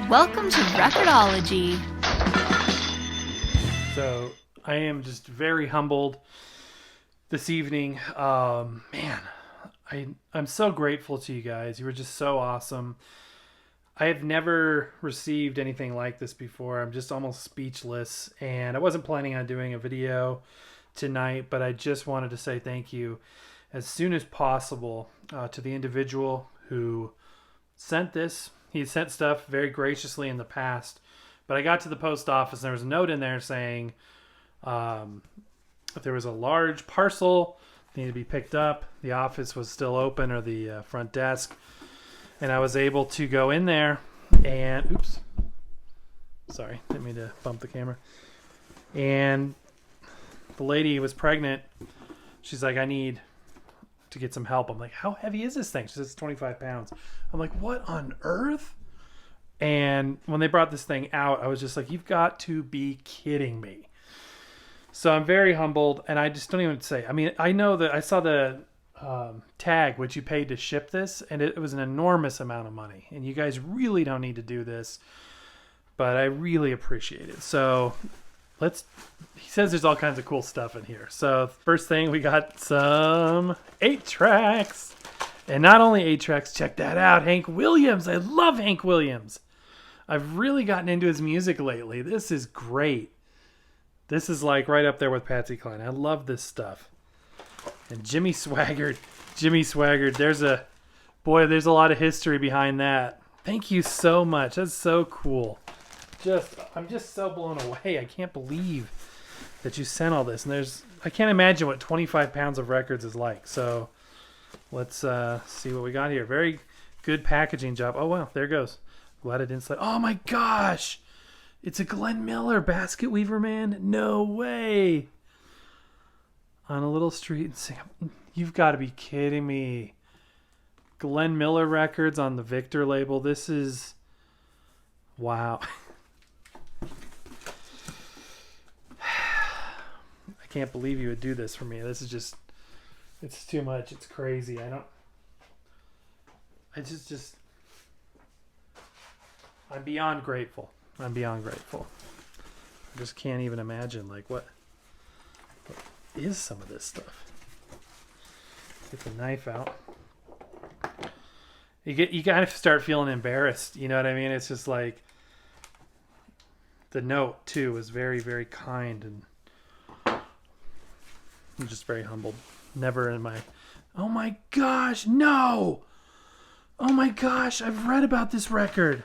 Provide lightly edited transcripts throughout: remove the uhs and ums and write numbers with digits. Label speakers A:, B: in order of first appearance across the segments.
A: Welcome to Record-ology.
B: So I am just very humbled this evening. Man, I'm so grateful to you guys. You were just so awesome. I have never received anything like this before. I'm just almost speechless, and I wasn't planning on doing a video tonight, but I just wanted to say thank you as soon as possible to the individual who sent this. He sent stuff very graciously in the past, but I got to the post office and there was a note in there saying if there was a large parcel that needed to be picked up, the office was still open, or the front desk, and I was able to go in there and oops, sorry, didn't mean to bump the camera. And the lady was pregnant. She's like, I need to get some help. I'm like, how heavy is this thing? She says it's 25 pounds. I'm like, what on earth? And when they brought this thing out, I was just like, you've got to be kidding me. So I'm very humbled, and I just don't even say. I mean, I know that I saw the tag which you paid to ship this, and it was an enormous amount of money, and you guys really don't need to do this, but I really appreciate it. So he says there's all kinds of cool stuff in here. So first thing, we got some 8 tracks. And not only 8 tracks, check that out. Hank Williams. I love Hank Williams. I've really gotten into his music lately. This is great. This is like right up there with Patsy Cline. I love this stuff. And Jimmy Swaggart. There's a lot of history behind that. Thank you so much. That's so cool. I'm just so blown away. I can't believe that you sent all this. And I can't imagine what 25 pounds of records is like. So let's see what we got here. Very good packaging job. Oh, wow. There it goes. Glad it didn't slide. Oh, my gosh. It's a Glenn Miller Basket Weaver, man. No way. On a little street in Singapore. You've got to be kidding me. Glenn Miller Records on the Victor label. This is... wow. I can't believe you would do this for me. This is just... it's too much. It's crazy. I'm beyond grateful. I just can't even imagine what is some of this stuff. Get the knife out. You kind of start feeling embarrassed. You know what I mean? It's just like the note too was very, very kind, and I'm just very humbled. Never in my... oh my gosh, no! Oh my gosh, I've read about this record.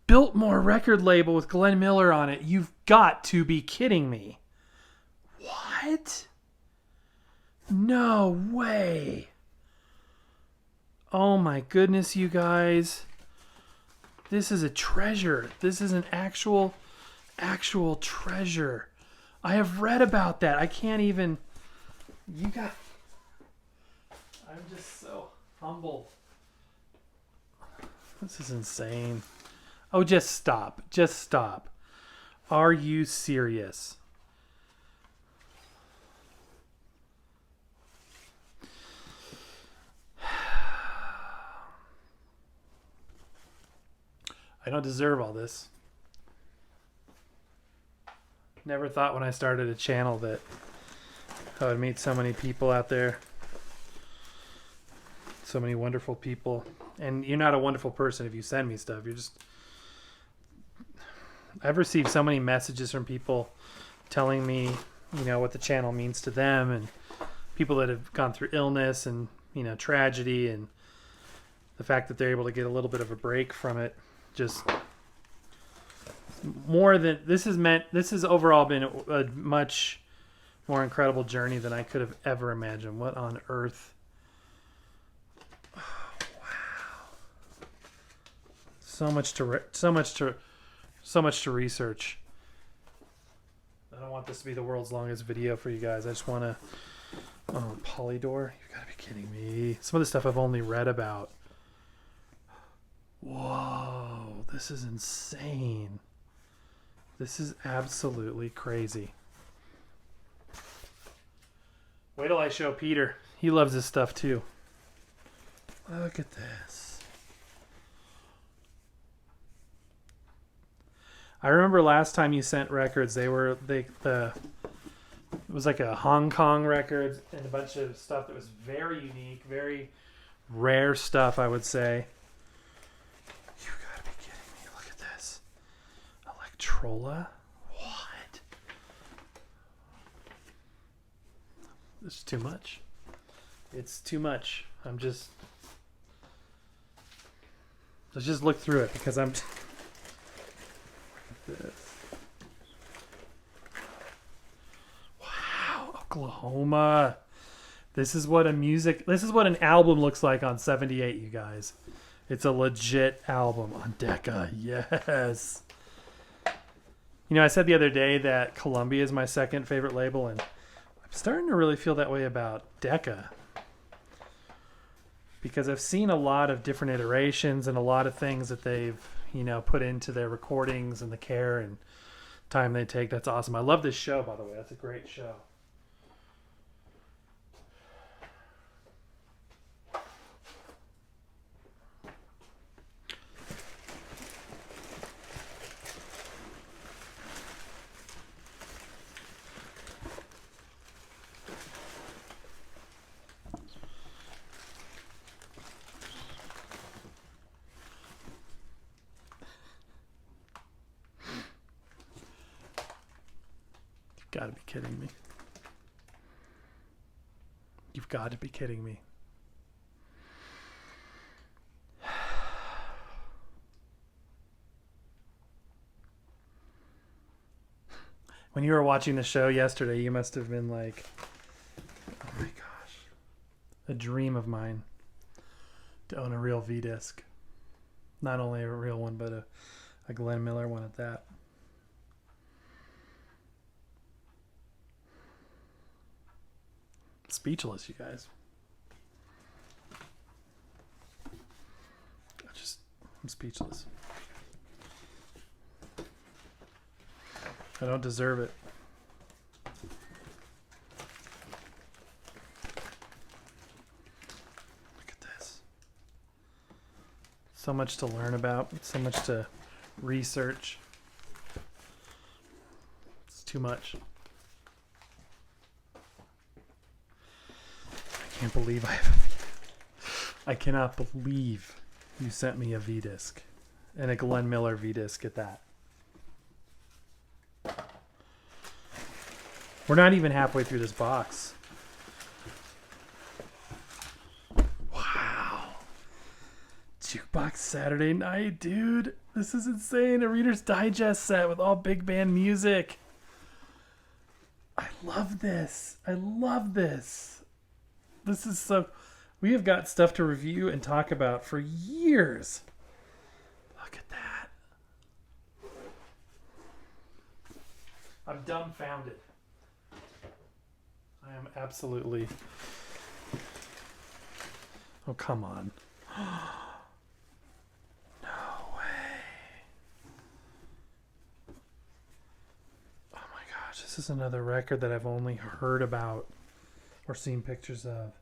B: Biltmore record label with Glenn Miller on it. You've got to be kidding me. What? No way. Oh my goodness, you guys. This is a treasure. This is an actual treasure. I have read about that. I can't even... I'm just so humbled. This is insane. Oh, just stop. Are you serious? I don't deserve all this. Never thought when I started a channel that I would meet so many people out there. So many wonderful people. And you're not a wonderful person if you send me stuff. I've received so many messages from people telling me, what the channel means to them, and people that have gone through illness and, tragedy, and the fact that they're able to get a little bit of a break from it. Just more than this has overall been a much more incredible journey than I could have ever imagined. What on earth? Oh, wow. So much to research. I don't want this to be the world's longest video for you guys. I just want to... oh, Polydor? You've got to be kidding me. Some of the stuff I've only read about. Whoa, this is insane. This is absolutely crazy. Wait till I show Peter. He loves this stuff too. Look at this. I remember last time you sent records, it was like a Hong Kong record and a bunch of stuff that was very unique, very rare stuff, I would say. You gotta be kidding me. Look at this. Electrola? What? This is too much. It's too much. Let's just look through it because I'm... Look at this. Wow, Oklahoma. This is what an album looks like on 78, you guys. It's a legit album on Decca. Yes. You know, I said the other day that Columbia is my second favorite label, and I'm starting to really feel that way about Decca. Because I've seen a lot of different iterations and a lot of things that they've, put into their recordings and the care and time they take. That's awesome. I love this show, by the way. That's a great show. Got to be kidding me. You've got to be kidding me. When you were watching the show yesterday, you must have been like, oh my gosh, a dream of mine to own a real V-disc. Not only a real one, but a Glenn Miller one at that. Speechless, you guys. I'm speechless. I don't deserve it. Look at this. So much to learn about, so much to research. It's too much. I cannot believe you sent me a V-disc and a Glenn Miller V-disc at that. We're not even halfway through this box. Wow. Jukebox Saturday Night, dude. This is insane. A Reader's Digest set with all big band music. I love this. This is so... We have got stuff to review and talk about for years. Look at that. I'm dumbfounded. I am absolutely... Oh, come on. No way. Oh my gosh, this is another record that I've only heard about or seen pictures of.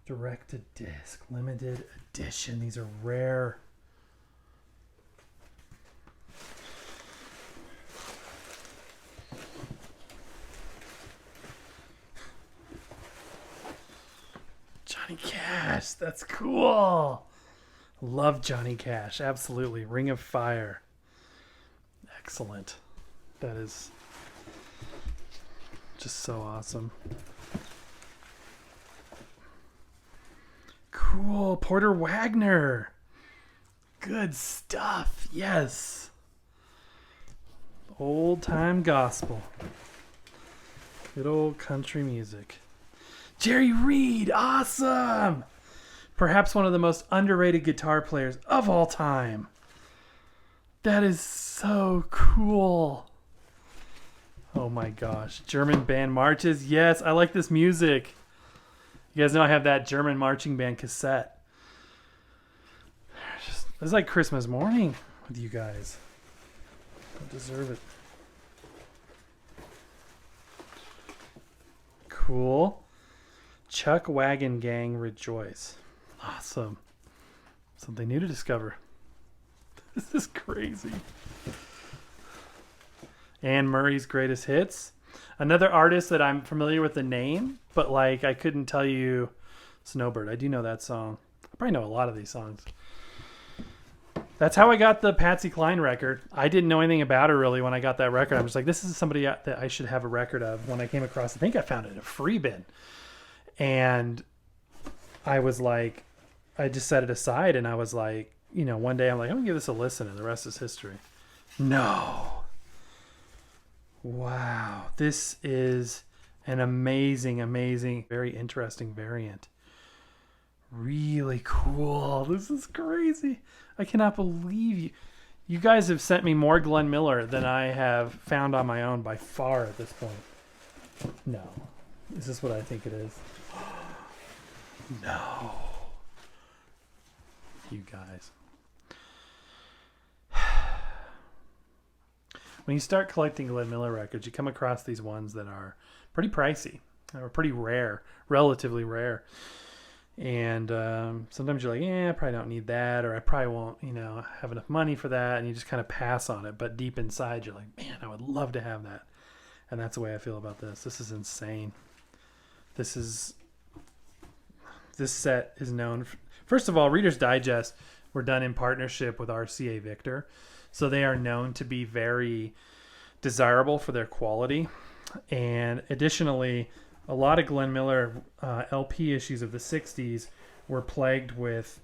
B: Direct-to-disc, limited edition. These are rare. Johnny Cash, that's cool. Love Johnny Cash, absolutely. Ring of Fire. Excellent. That is just so awesome. Cool. Porter Wagner. Good stuff. Yes. Old time gospel. Good old country music. Jerry Reed. Awesome. Perhaps one of the most underrated guitar players of all time. That is so cool. Oh my gosh. German band marches. Yes, I like this music. You guys know I have that German marching band cassette. It's like Christmas morning with you guys. Don't deserve it. Cool. Chuck Wagon Gang Rejoice. Awesome. Something new to discover. This is crazy. Anne Murray's Greatest Hits. Another artist that I'm familiar with the name, but like I couldn't tell you. Snowbird. I do know that song. I probably know a lot of these songs. That's how I got the Patsy Cline record. I didn't know anything about her really when I got that record. I was like, this is somebody that I should have a record of. When I came across, I think I found it in a free bin. And I was like, I just set it aside and I was like, you know, one day I'm like, I'm going to give this a listen and the rest is history. No. Wow. This is an amazing, amazing, very interesting variant. Really cool. This is crazy. I cannot believe you. You guys have sent me more Glenn Miller than I have found on my own by far at this point. No. Is this what I think it is? No. You guys. When you start collecting Glenn Miller records, you come across these ones that are pretty pricey. Or pretty rare. Relatively rare. And sometimes you're like, I probably don't need that, or I probably won't, have enough money for that, and you just kind of pass on it. But deep inside, you're like, man, I would love to have that. And that's the way I feel about this. This is insane. This set is known. First of all, Reader's Digest were done in partnership with RCA Victor, so they are known to be very desirable for their quality. And additionally, a lot of Glenn Miller LP issues of the 60s were plagued with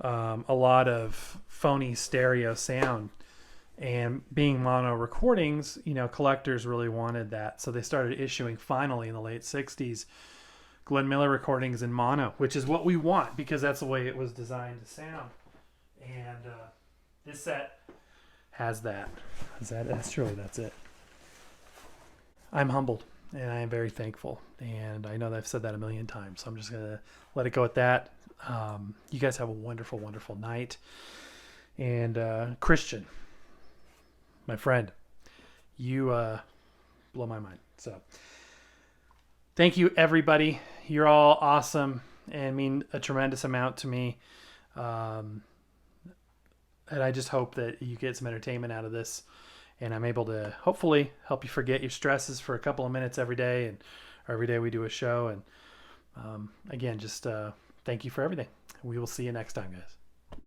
B: a lot of phony stereo sound. And being mono recordings, collectors really wanted that. So they started issuing finally in the late 60s Glenn Miller recordings in mono, which is what we want because that's the way it was designed to sound. And this set has that. That's it. I'm humbled. And I am very thankful. And I know that I've said that a million times. So I'm just going to let it go at that. You guys have a wonderful, wonderful night. And Christian, my friend, you blow my mind. So thank you, everybody. You're all awesome and mean a tremendous amount to me. And I just hope that you get some entertainment out of this. And I'm able to hopefully help you forget your stresses for a couple of minutes every day, or every day we do a show. And again, just thank you for everything. We will see you next time, guys.